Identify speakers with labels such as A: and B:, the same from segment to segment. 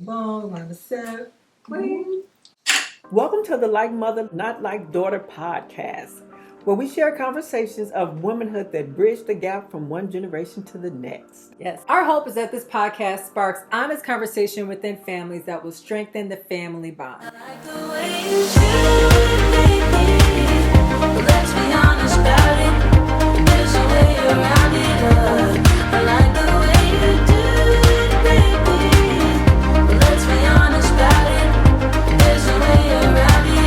A: boom, line of set, clean.
B: Welcome to the Like Mother, Not Like Daughter podcast, where we share conversations of womanhood that bridge the gap from one generation to the next.
A: Yes. Our hope is that this podcast sparks honest conversation within families that will strengthen the family bond. I like the way you do it, baby. Let's be honest about it. There's a way around it. I like the way you do it, baby. Let's be honest about it. There's a way around it.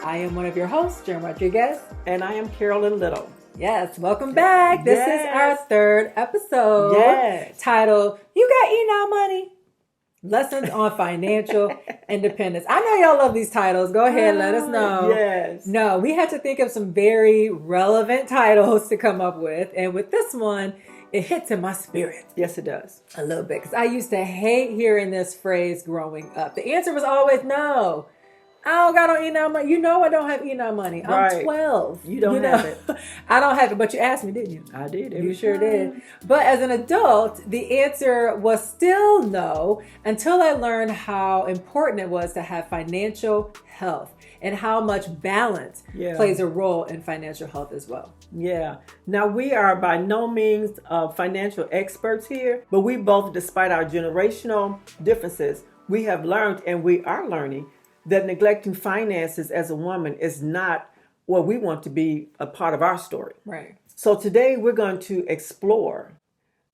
A: I am one of your hosts, Jen Rodriguez.
B: And I am Carolyn Little.
A: Yes, welcome back. This is our third episode.
B: Yes.
A: Titled, You Got Eating Out Money? Lessons on Financial Independence. I know y'all love these titles. Go ahead, let us know.
B: Yes.
A: No, we had to think of some very relevant titles to come up with. And with this one, it hits in my spirit.
B: Yes, it does.
A: A little bit. Because I used to hate hearing this phrase growing up. The answer was always no. I don't eat out money. You know I don't have eating out money. I'm 12.
B: You don't have it.
A: I don't have it, but you asked me, didn't you?
B: I did.
A: You sure did. But as an adult, the answer was still no until I learned how important it was to have financial health and how much balance plays a role in financial health as well.
B: Yeah. Now, we are by no means financial experts here, but we both, despite our generational differences, we have learned and we are learning that neglecting finances as a woman is not what we want to be a part of our story.
A: Right.
B: So today we're going to explore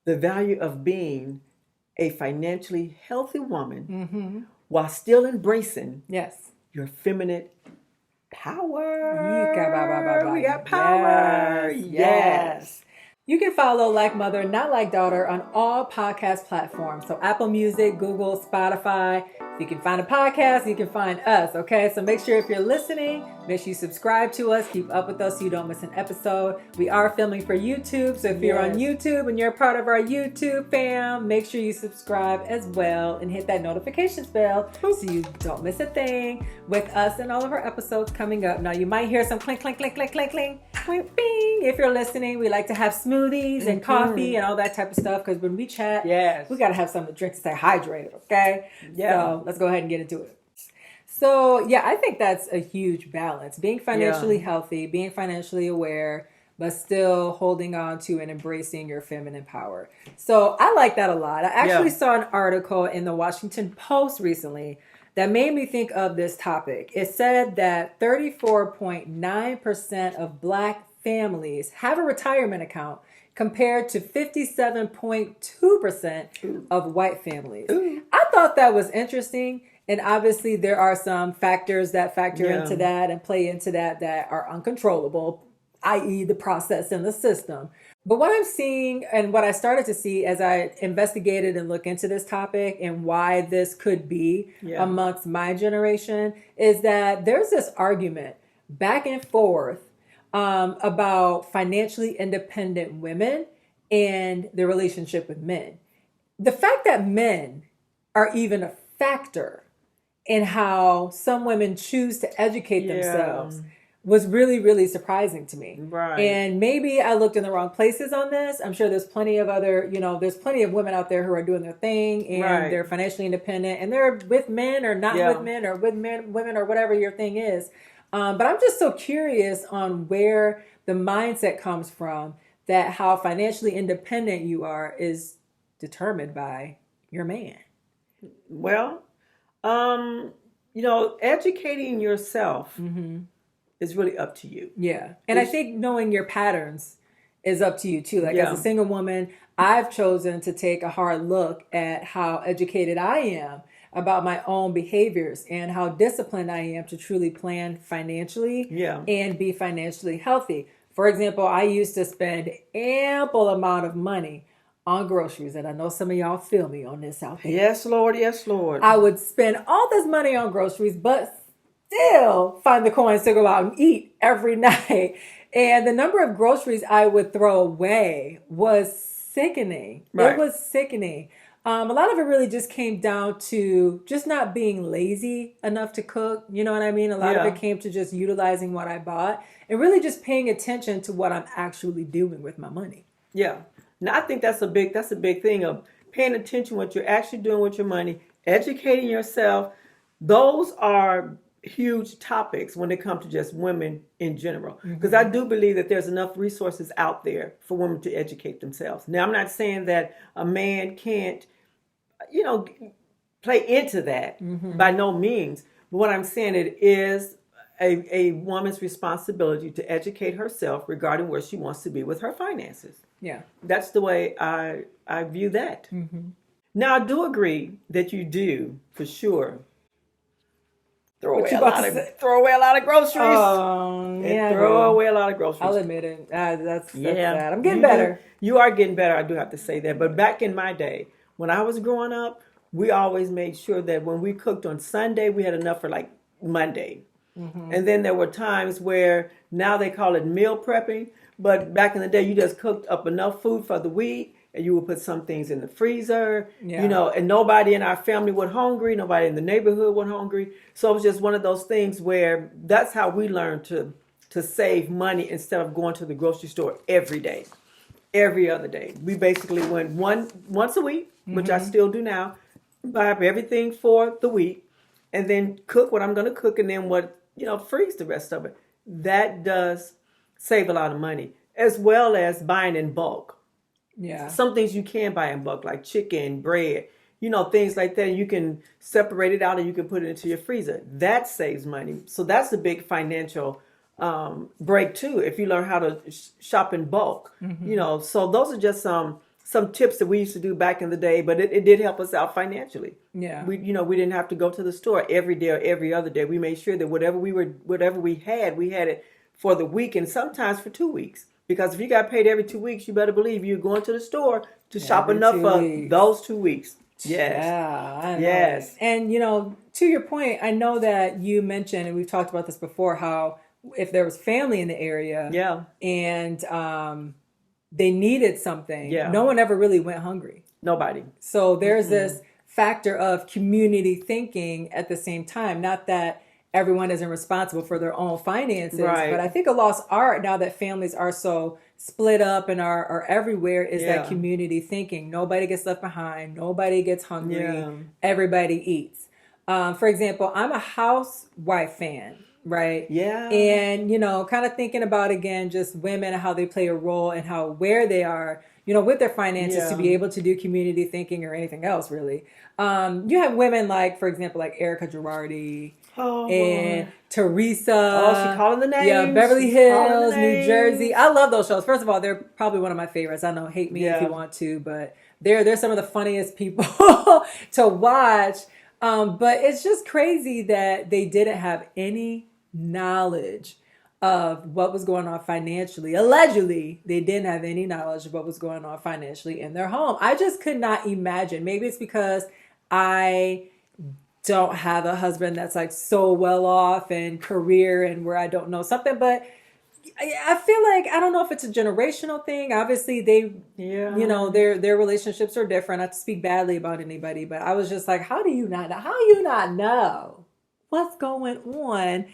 B: the value of being a financially healthy woman while still embracing your feminine power. We got power. Yes.
A: You can follow Like Mother, Not Like Daughter on all podcast platforms. So Apple Music, Google, Spotify. If you can find a podcast, you can find us, okay? So make sure if you're listening, make sure you subscribe to us. Keep up with us so you don't miss an episode. We are filming for YouTube. So if you're on YouTube and you're a part of our YouTube fam, make sure you subscribe as well and hit that notifications bell so you don't miss a thing with us and all of our episodes coming up. Now, you might hear some clink, clink, clink, clink, clink, clink, clink, bing. If you're listening, we like to have smoothies and coffee and all that type of stuff because when we chat, we got to have something to drink to stay hydrated, okay? So let's go ahead and get into it. So, I think that's a huge balance. Being financially healthy, being financially aware, but still holding on to and embracing your feminine power. So I like that a lot. I actually saw an article in the Washington Post recently that made me think of this topic. It said that 34.9% of Black families have a retirement account compared to 57.2% of white families. I thought that was interesting. And obviously there are some factors that factor into that and play into that are uncontrollable, i.e. the process and the system. But what I'm seeing and what I started to see as I investigated and looked into this topic and why this could be amongst my generation is that there's this argument back and forth about financially independent women and their relationship with men. The fact that men are even a factor in how some women choose to educate themselves was really, really surprising to me.
B: Right.
A: And maybe I looked in the wrong places on this. I'm sure there's plenty of other, there's plenty of women out there who are doing their thing and they're financially independent and they're with men or not with men or with men, women or whatever your thing is. But I'm just so curious on where the mindset comes from that how financially independent you are is determined by your man.
B: Well, educating yourself is really up to you.
A: Yeah. And I think knowing your patterns is up to you too. Like as a single woman, I've chosen to take a hard look at how educated I am about my own behaviors and how disciplined I am to truly plan financially and be financially healthy. For example, I used to spend ample amount of money on groceries, and I know some of y'all feel me on this out here.
B: Yes, Lord. Yes, Lord.
A: I would spend all this money on groceries, but still find the coins to go out and eat every night. And the number of groceries I would throw away was sickening. Right. It was sickening. A lot of it really just came down to just not being lazy enough to cook. You know what I mean? A lot of it came to just utilizing what I bought and really just paying attention to what I'm actually doing with my money.
B: Yeah. Now I think that's a big thing of paying attention what you're actually doing with your money, educating yourself. Those are huge topics when it comes to just women in general. Because I do believe that there's enough resources out there for women to educate themselves. Now I'm not saying that a man can't, you know, play into that by no means. But what I'm saying, it is a woman's responsibility to educate herself regarding where she wants to be with her finances.
A: Yeah.
B: That's the way I view that. Now, I do agree that you do, for sure, throw away a lot of groceries.
A: Yeah.
B: Throw away a lot of groceries.
A: I'll admit it. That's
B: Yeah.
A: sad. I'm getting better.
B: You are getting better. I do have to say that. But back in my day, when I was growing up, we always made sure that when we cooked on Sunday, we had enough for like Monday. And then there were times where now they call it meal prepping. But back in the day, you just cooked up enough food for the week, and you would put some things in the freezer,
A: Yeah.
B: you know, and nobody in our family went hungry. Nobody in the neighborhood went hungry. So it was just one of those things where that's how we learned to save money instead of going to the grocery store every day, every other day. We basically went once a week, which I still do now, buy up everything for the week, and then cook what I'm going to cook, and then freeze the rest of it. That does save a lot of money, as well as buying in bulk.
A: Yeah.
B: Some things you can buy in bulk, like chicken, bread, things like that. You can separate it out and you can put it into your freezer. That saves money. So that's a big financial break too, if you learn how to shop in bulk. So those are just some tips that we used to do back in the day, but it did help us out financially.
A: Yeah.
B: We didn't have to go to the store every day or every other day. We made sure that whatever we had it for the week, and sometimes for 2 weeks. Because if you got paid every 2 weeks, you better believe you're going to the store to shop enough for those 2 weeks. Yes.
A: Yeah. I know.
B: Yes.
A: And, to your point, I know that you mentioned, and we've talked about this before, how if there was family in the area and they needed something, no one ever really went hungry.
B: Nobody.
A: So there's this factor of community thinking at the same time. Not that everyone isn't responsible for their own finances.
B: Right.
A: But I think a lost art now that families are so split up and are everywhere is that community thinking. Nobody gets left behind. Nobody gets hungry.
B: Yeah.
A: Everybody eats. For example, I'm a housewife fan, right?
B: Yeah.
A: And, kind of thinking about, again, just women and how they play a role and where they are, with their finances to be able to do community thinking or anything else, really. You have women like, for example, like Erica Girardi, and Teresa.
B: Oh, she calling the names.
A: Yeah, Beverly Hills, New Jersey. I love those shows. First of all, they're probably one of my favorites. I know, hate me if you want to, but they're some of the funniest people to watch. But it's just crazy that they didn't have any knowledge of what was going on financially. Allegedly, they didn't have any knowledge of what was going on financially in their home. I just could not imagine. Maybe it's because I don't have a husband that's like so well off and career and where I don't know something, but I feel like, I don't know if it's a generational thing. Obviously they, their relationships are different. Not to speak badly about anybody, but I was just like, how do you not know what's going on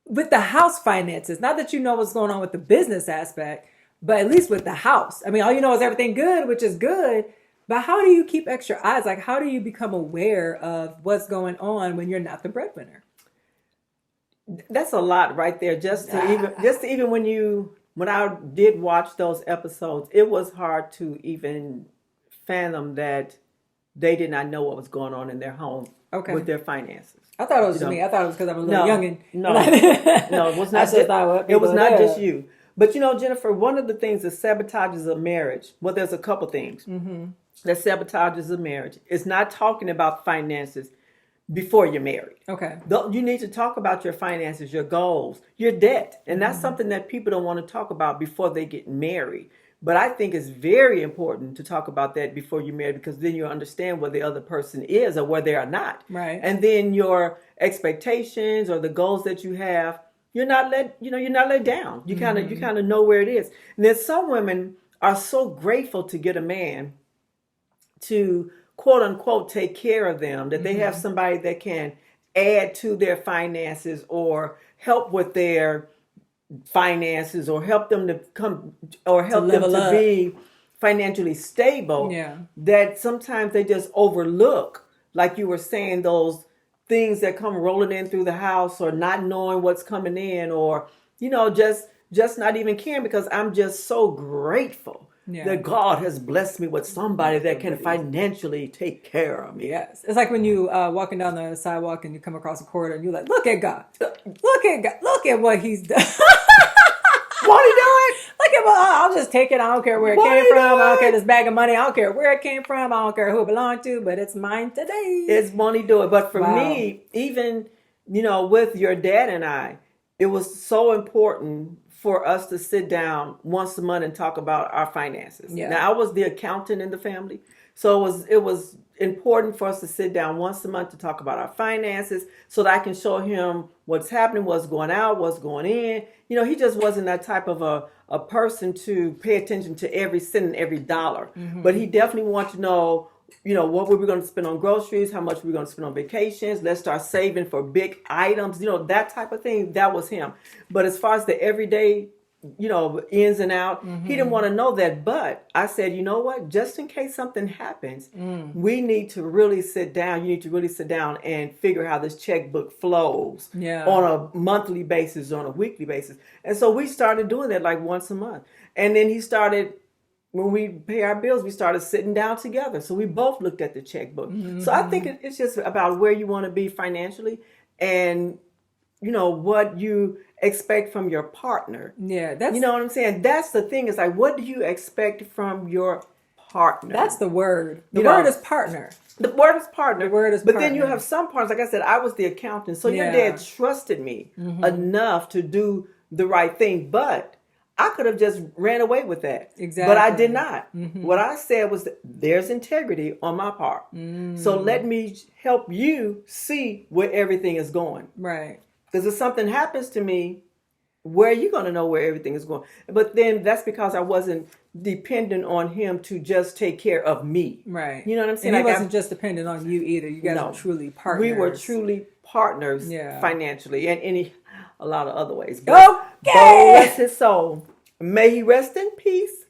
A: with the house finances? Not that you know what's going on with the business aspect, but at least with the house. I mean, all you know is everything good, which is good. But how do you keep extra eyes? Like, how do you become aware of what's going on when you're not the breadwinner?
B: That's a lot right there. Just to even when I did watch those episodes, it was hard to even fathom that they did not know what was going on in their home with their finances.
A: I thought it was just me. I thought it was because I'm a little youngin'.
B: No, it was not. It was not just you. But Jennifer, one of the things that sabotages a marriage. Well, there's a couple things that sabotages a marriage. It's not talking about finances before you're married. Okay. You need to talk about your finances, your goals, your debt. And that's something that people don't want to talk about before they get married. But I think it's very important to talk about that before you're married, because then you understand where the other person is or where they are not.
A: Right.
B: And then your expectations or the goals that you have, you're not let down. You kind of know where it is. And then some women are so grateful to get a man to quote unquote take care of them, that they have somebody that can add to their finances or help with their finances or help them to come or help them
A: level
B: to
A: up.
B: be financially stable,
A: Yeah.
B: that sometimes they just overlook, like you were saying, those things that come rolling in through the house, or not knowing what's coming in, or just not even caring, because I'm just so grateful that God has blessed me with somebody that can financially take care of me.
A: Yes. It's like when you walking down the sidewalk and you come across a corridor and you're like, look at God. Look at God. Look at what he's done.
B: Won't he do it?
A: Look at what I'll just take it. I don't care where it
B: Won't
A: came
B: he
A: from.
B: do
A: I don't care
B: it?
A: this bag of money. I don't care where it came from. I don't care who it belonged to, but it's mine today.
B: It's won't he do it? But for
A: Wow.
B: me, even, with your dad and I, it was so important for us to sit down once a month and talk about our finances.
A: Yeah.
B: Now, I was the accountant in the family, so it was important for us to sit down once a month to talk about our finances, so that I can show him what's happening, what's going out, what's going in. He just wasn't that type of a person to pay attention to every cent and every dollar.
A: Mm-hmm.
B: But he definitely wanted to know, what we were going to spend on groceries, how much we were going to spend on vacations. Let's start saving for big items, that type of thing. That was him. But as far as the everyday, ins and out, he didn't want to know that. But I said, you know what? Just in case something happens, we need to really sit down. You need to really sit down and figure how this checkbook flows on a monthly basis, on a weekly basis. And so we started doing that like once a month. And then he started, when we pay our bills, we started sitting down together. So we both looked at the checkbook. So I think it's just about where you want to be financially, and what you expect from your partner.
A: Yeah, that's,
B: you know what I'm saying? That's the thing, is like, what do you expect from your partner?
A: that's the word. The word is partner.
B: The word is partner.
A: The word is
B: but
A: partner.
B: Then you have some partners, like I said, I was the accountant. So your
A: Yeah.
B: dad trusted me enough to do the right thing. But I could have just ran away with that.
A: Exactly.
B: But I did not. What I said was, there's integrity on my part. So let me help you see where everything is going.
A: Right.
B: Because if something happens to me, where are you going to know where everything is going? But then that's because I wasn't dependent on him to just take care of me.
A: Right.
B: You know what I'm saying?
A: And he
B: Like,
A: wasn't just dependent on you either. You guys were truly partners.
B: We were truly partners financially, and a lot of other ways.
A: Okay.
B: Bless his soul. May he rest in peace.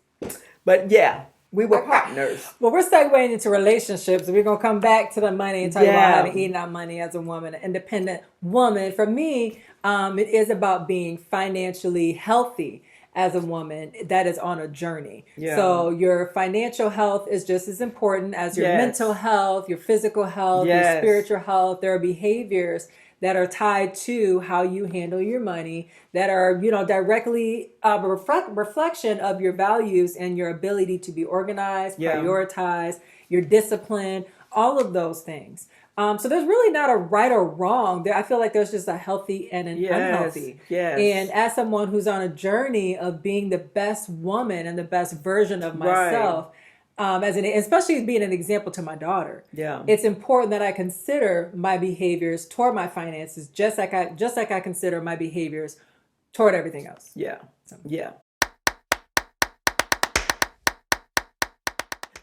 B: But yeah, we were partners.
A: Well, we're segueing into relationships. We're going to come back to the money and talk about how to eat our money as a woman, an independent woman. For me, it is about being financially healthy as a woman that is on a journey.
B: Yeah.
A: So your financial health is just as important as your mental health, your physical health, your spiritual health. There are behaviors that are tied to how you handle your money, that are, directly a reflection of your values and your ability to be organized, prioritize, your discipline, all of those things. So there's really not a right or wrong. I feel like there's just a healthy and an unhealthy.
B: Yes.
A: And as someone who's on a journey of being the best woman and the best version of myself, especially being an example to my daughter.
B: Yeah.
A: It's important that I consider my behaviors toward my finances just like I consider my behaviors toward everything else.
B: Yeah. Yeah.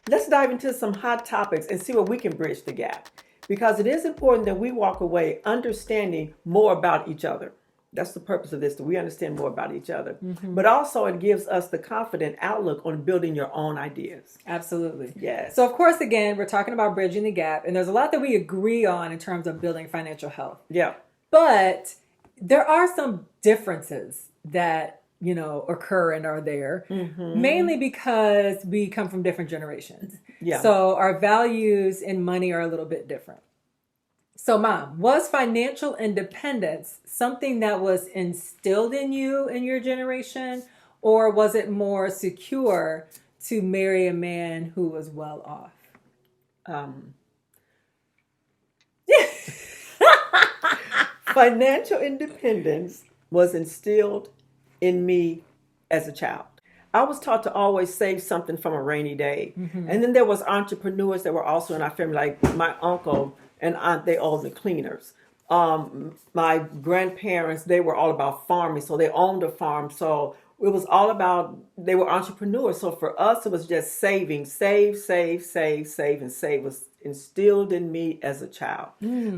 B: Let's dive into some hot topics and see where we can bridge the gap. Because it is important that we walk away understanding more about each other. That's the purpose of this, that we understand more about each other. But also it gives us the confident outlook on building your own ideas.
A: Absolutely.
B: Yes.
A: So of course, again, we're talking about bridging the gap, and there's a lot that we agree on in terms of building financial health.
B: Yeah.
A: But there are some differences that, occur and are there, mainly because we come from different generations.
B: Yeah.
A: So our values in money are a little bit different. So, Mom, was financial independence something that was instilled in you in your generation, or was it more secure to marry a man who was well off?
B: Financial independence was instilled in me as a child. I was taught to always save something from a rainy day. And then there was entrepreneurs that were also in our family, like my uncle and aunt. They owned the cleaners. My grandparents, they were all about farming, so they owned a farm. So it was all about, they were entrepreneurs. So for us, it was just saving, save, and save was instilled in me as a child.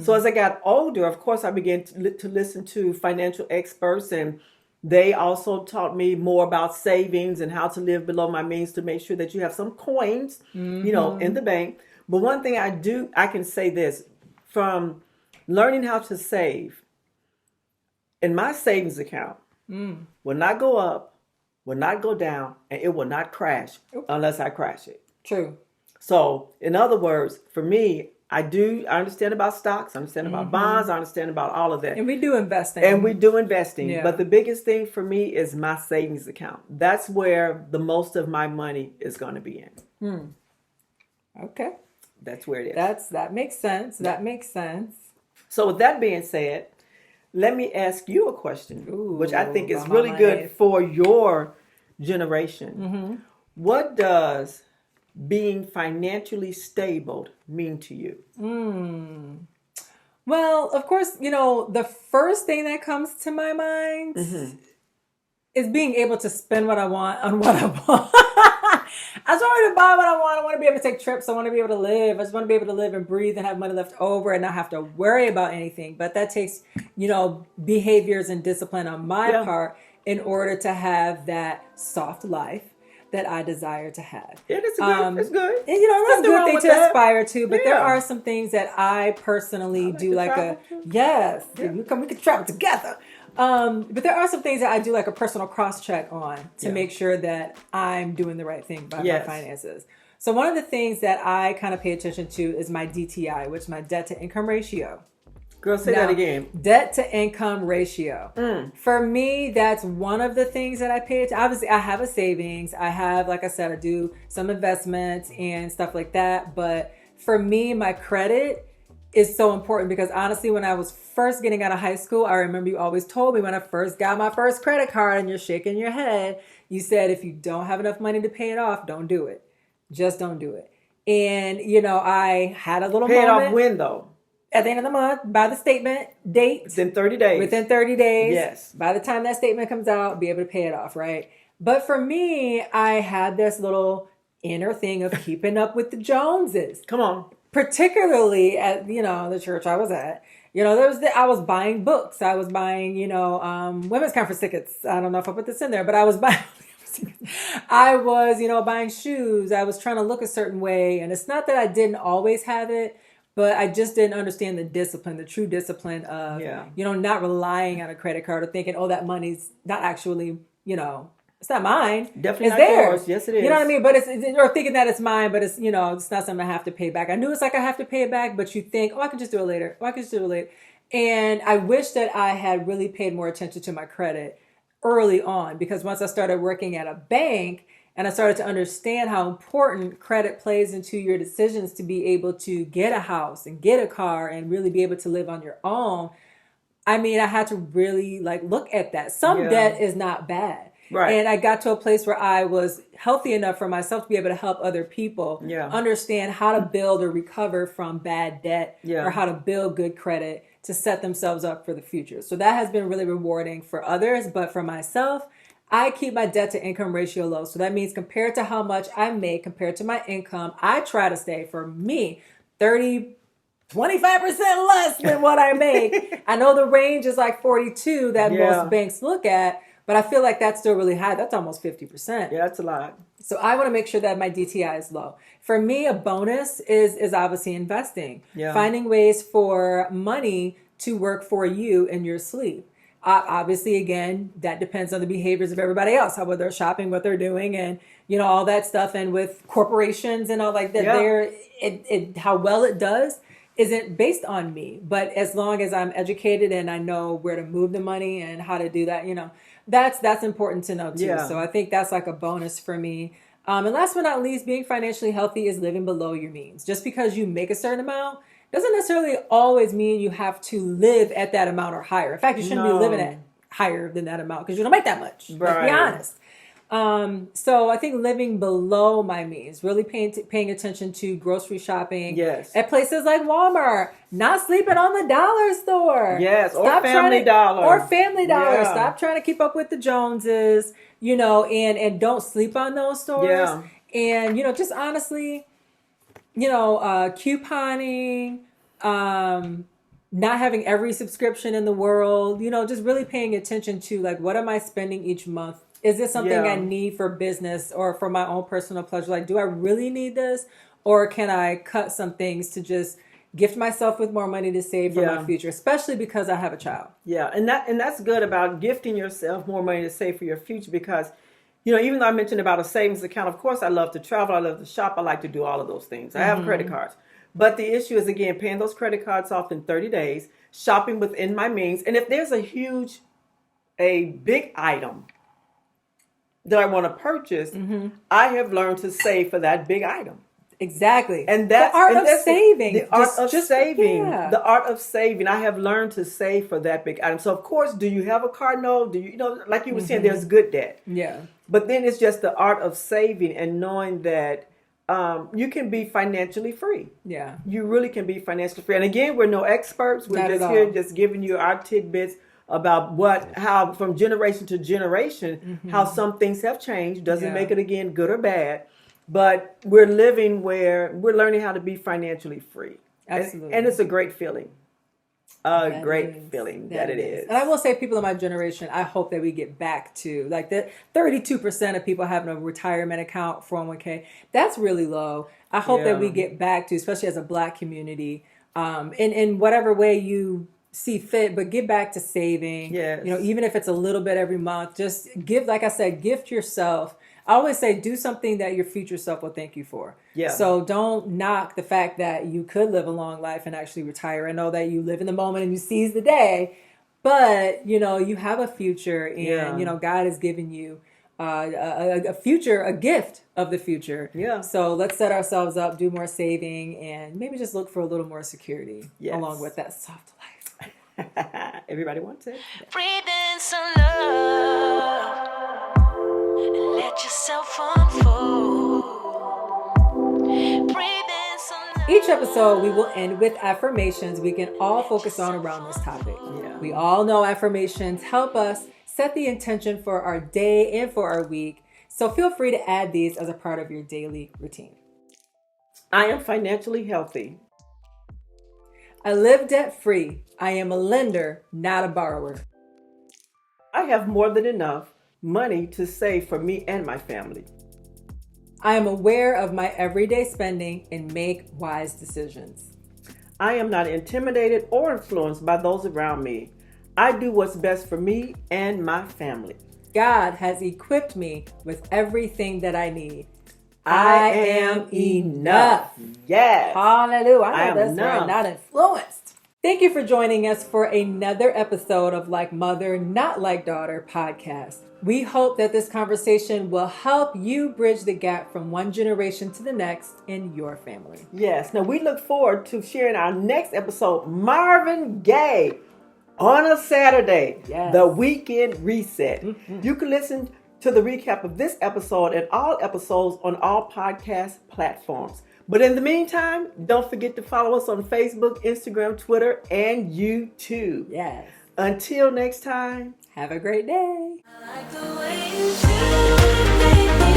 B: So as I got older, of course, I began to listen to financial experts and They also taught me more about savings and how to live below my means to make sure that you have some coins, in the bank. But one thing I can say this from learning how to save in my savings account will not go up, will not go down, and it will not crash unless I crash it.
A: True.
B: So, in other words, for me, I understand about stocks, I understand about bonds, I understand about all of that.
A: And we do investing.
B: Yeah. But the biggest thing for me is my savings account. That's where the most of my money is going to be in.
A: Okay.
B: That's where it is.
A: That makes sense. That makes sense.
B: So with that being said, let me ask you a question, which I think is really good for your generation. What does being financially stable mean to you?
A: Well, of course, the first thing that comes to my mind is being able to spend what I want on what I want. I just want to buy what I want. I want to be able to take trips. I want to be able to live. I just want to be able to live and breathe and have money left over and not have to worry about anything. But that takes, behaviors and discipline on my part in order to have that soft life that I desire to have.
B: Yeah, it's good. It's good.
A: And, that's a good thing to aspire to. But there are some things that I personally do we could travel together. But there are some things that I do like a personal cross check on to make sure that I'm doing the right thing by my finances. So one of the things that I kind of pay attention to is my DTI, which is my debt to income ratio.
B: Girl, say that again.
A: Debt to income ratio. For me, that's one of the things that I pay attention. Obviously, I have a savings. I have, like I said, I do some investments and stuff like that. But for me, my credit is so important because honestly, when I was first getting out of high school, I remember you always told me when I first got my first credit card and you're shaking your head, you said, if you don't have enough money to pay it off, don't do it. Just don't do it. And, I had a little moment.
B: Pay it off when though?
A: At the end of the month, by the statement date.
B: Within 30 days.
A: Within 30 days.
B: Yes.
A: By the time that statement comes out, be able to pay it off, right? But for me, I had this little inner thing of keeping up with the Joneses.
B: Come on.
A: Particularly at, the church I was at. I was buying books. I was buying, women's conference tickets. I don't know if I put this in there, but I was buying buying shoes. I was trying to look a certain way. And it's not that I didn't always have it, but I just didn't understand the true discipline of, not relying on a credit card or thinking, that money's not actually, it's not mine.
B: Definitely
A: it's
B: not
A: theirs.
B: Yours. Yes, it is.
A: You know what I mean? But or thinking that it's mine, but it's, it's not something I have to pay back. I knew it's like I have to pay it back, but you think, I can just do it later. And I wish that I had really paid more attention to my credit early on, because once I started working at a bank and I started to understand how important credit plays into your decisions to be able to get a house and get a car and really be able to live on your own. I had to really look at that. Some debt is not bad. Right. And I got to a place where I was healthy enough for myself to be able to help other people understand how to build or recover from bad debt or how to build good credit to set themselves up for the future. So that has been really rewarding for others. But for myself, I keep my debt to income ratio low. So that means compared to how much I make, compared to my income, I try to stay, for me, 25% less than what I make. I know the range is 42 that most banks look at, but I feel like that's still really high. That's almost 50%.
B: Yeah, that's a lot.
A: So I want to make sure that my DTI is low. For me, a bonus is obviously investing. Yeah. Finding ways for money to work for you in your sleep. Obviously, again, that depends on the behaviors of everybody else, how they're shopping, what they're doing, and all that stuff. And with corporations and all that, how well it does isn't based on me. But as long as I'm educated and I know where to move the money and how to do that, that's important to know too. Yeah. So I think that's a bonus for me. And last but not least, being financially healthy is living below your means. Just because you make a certain amount doesn't necessarily always mean you have to live at that amount or higher. In fact, you shouldn't be living at higher than that amount because you don't make that much. Right. Let's be honest. So I think living below my means, really paying attention to grocery shopping at places like Walmart, not sleeping on the dollar store.
B: Yes, or Family Dollar.
A: Yeah. Stop trying to keep up with the Joneses, and don't sleep on those stores. Yeah. And, just honestly, couponing, not having every subscription in the world, just really paying attention to like, what am I spending each month? Is this something I need for business or for my own personal pleasure? Like, do I really need this? Or can I cut some things to just gift myself with more money to save for my future, especially because I have a child?
B: Yeah, and that's good about gifting yourself more money to save for your future because, even though I mentioned about a savings account, of course, I love to travel, I love to shop, I like to do all of those things. I have credit cards. But the issue is, again, paying those credit cards off in 30 days, shopping within my means. And if there's a big item that I want to purchase, I have learned to save for that big item.
A: Exactly.
B: And that's
A: the art of saving.
B: The art of saving. The art of saving. I have learned to save for that big item. So, of course, do you have a car? No. Do you, like you were saying, there's good debt.
A: Yeah.
B: But then it's just the art of saving and knowing that you can be financially free.
A: Yeah.
B: You really can be financially free. And again, we're no experts. We're just here just giving you our tidbits about how from generation to generation, how some things have changed. Doesn't make it, again, good or bad. But we're living where we're learning how to be financially free.
A: Absolutely.
B: And it's a great feeling. A great feeling that it is.
A: And I will say, people in my generation, I hope that we get back to like that 32% of people having a retirement account, 401k. That's really low. I hope that we get back to, especially as a Black community, in whatever way you see fit, but get back to saving.
B: Yes.
A: Even if it's a little bit every month, just give, like I said, gift yourself. I always say, do something that your future self will thank you for.
B: Yeah.
A: So don't knock the fact that you could live a long life and actually retire. I know that you live in the moment and you seize the day, but you have a future, and God has given you a future, a gift of the future.
B: Yeah.
A: So let's set ourselves up, do more saving, and maybe just look for a little more security along with that soft life.
B: Everybody wants it.
C: Breathe in some love and let yourself unfold. Breathe in some love.
A: Each episode, we will end with affirmations we can all focus on around this topic.
B: Yeah.
A: We all know affirmations help us set the intention for our day and for our week. So feel free to add these as a part of your daily routine.
B: I am financially healthy.
A: I live debt-free. I am a lender, not a borrower.
B: I have more than enough money to save for me and my family.
A: I am aware of my everyday spending and make wise decisions.
B: I am not intimidated or influenced by those around me. I do what's best for me and my family.
A: God has equipped me with everything that I need. I am enough.
B: Yes.
A: Hallelujah. I know
B: I am
A: that's
B: enough.
A: right. Not influenced. Thank you for joining us for another episode of Like Mother, Not Like Daughter podcast. We hope that this conversation will help you bridge the gap from one generation to the next in your family.
B: Yes. Now we look forward to sharing our next episode, Marvin Gaye, on a Saturday, the weekend reset. You can listen to the recap of this episode and all episodes on all podcast platforms. But in the meantime, don't forget to follow us on Facebook, Instagram, Twitter, and YouTube.
A: Yes.
B: Until next time,
A: have a great day.
C: I like the way you do, baby.